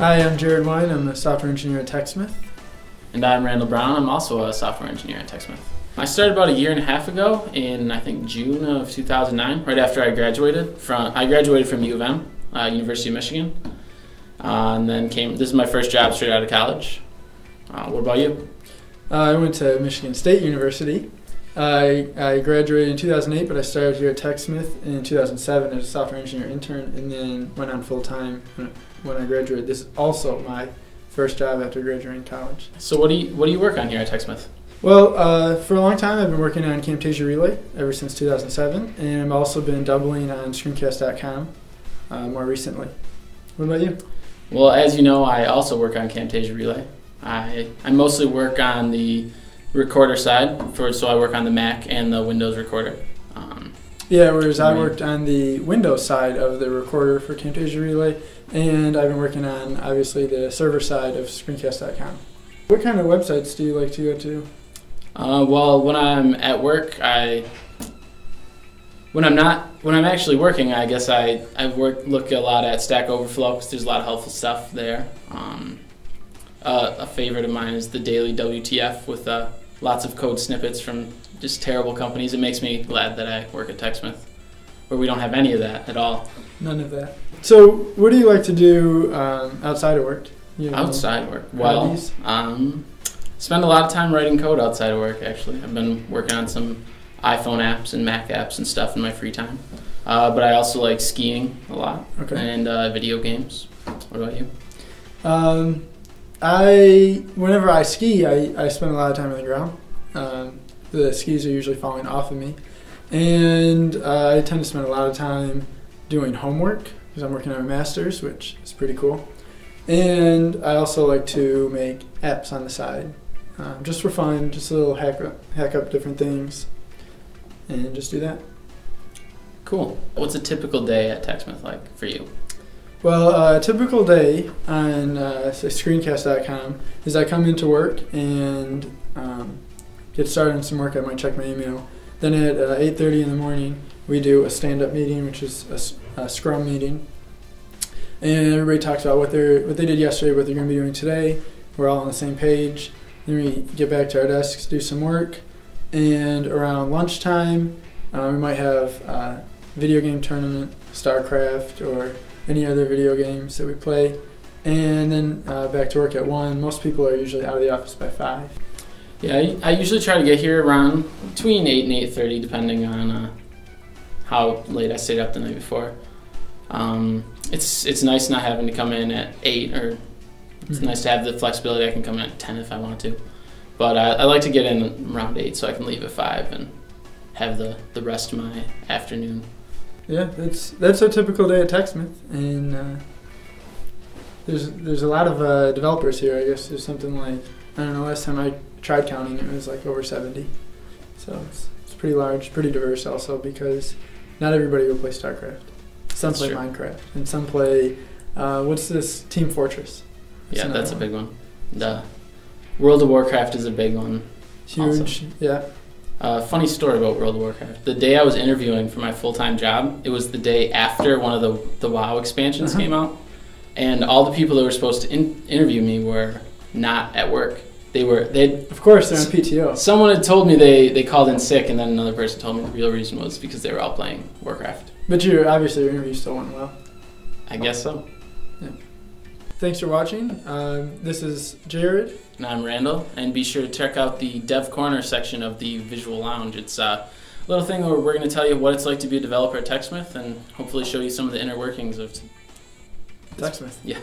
Hi, I'm Wein. I'm a software engineer at TechSmith. And I'm Randall Brown. I'm also a software engineer at TechSmith. I started about a year and a half ago in, I think, June of 2009, right after I graduated from U of M, University of Michigan. And then this is my first job straight out of college. What about you? I went to Michigan State University. I graduated in 2008, but I started here at TechSmith in 2007 as a software engineer intern, and then went on full-time when I graduated. This is also my first job after graduating college. So what do you work on here at TechSmith? Well, for a long time I've been working on Camtasia Relay ever since 2007, and I've also been doubling on Screencast.com more recently. What about you? Well, as you know, I also work on Camtasia Relay. I mostly work on the recorder side, so I work on the Mac and the Windows recorder. Whereas I worked on the Windows side of the recorder for Camtasia Relay, and I've been working on, obviously, the server side of Screencast.com. What kind of websites do you like to go to? Well, when I'm at work, when I'm actually working, I guess I look a lot at Stack Overflow because there's a lot of helpful stuff there. A favorite of mine is the daily WTF with lots of code snippets from just terrible companies. It makes me glad that I work at TechSmith, where we don't have any of that at all. None of that. So what do you like to do outside of work? Outside work? Well, spend a lot of time writing code outside of work, actually. I've been working on some iPhone apps and Mac apps and stuff in my free time. But I also like skiing a lot, and video games. What about you? Whenever I ski, I spend a lot of time on the ground. The skis are usually falling off of me. And I tend to spend a lot of time doing homework because I'm working on a master's, which is pretty cool. And I also like to make apps on the side, just for fun, just a little hack up different things, and just do that. Cool. What's a typical day at TechSmith like for you? Well, a typical day on say Screencast.com is I come into work and get started on some work. I might check my email. Then at 8:30 in the morning, we do a stand-up meeting, which is a Scrum meeting. And everybody talks about what they did yesterday, what they're going to be doing today. We're all on the same page. Then we get back to our desks, do some work. And around lunchtime, we might have a video game tournament, StarCraft, or any other video games that we play. And then back to work at 1. Most people are usually out of the office by 5. Yeah, I usually try to get here around between 8 and 8:30, depending on how late I stayed up the night before. It's nice not having to come in at 8, or it's nice to have the flexibility. I can come in at 10 if I want to. But I like to get in around 8 so I can leave at 5 and have the rest of my afternoon. Yeah, that's a typical day at TechSmith, and there's a lot of developers here. I guess there's something like, I don't know, last time I tried counting it was like over 70. So it's pretty large, pretty diverse also, because not everybody will play StarCraft. Some play Minecraft, and some play, what's this, Team Fortress? Yeah, that's a big one. The World of Warcraft is a big one. Huge, also. Yeah. Funny story about World of Warcraft. The day I was interviewing for my full-time job, it was the day after one of the WoW expansions came out, and all the people that were supposed to interview me were not at work. Of course, they're on PTO. Someone had told me they called in sick, and then another person told me the real reason was because they were all playing Warcraft. But obviously your interview still went well. I guess so. Yeah. Thanks for watching. This is Jared. And I'm Randall. And be sure to check out the Dev Corner section of the Visual Lounge. It's a little thing where we're going to tell you what it's like to be a developer at TechSmith and hopefully show you some of the inner workings of TechSmith. Yeah.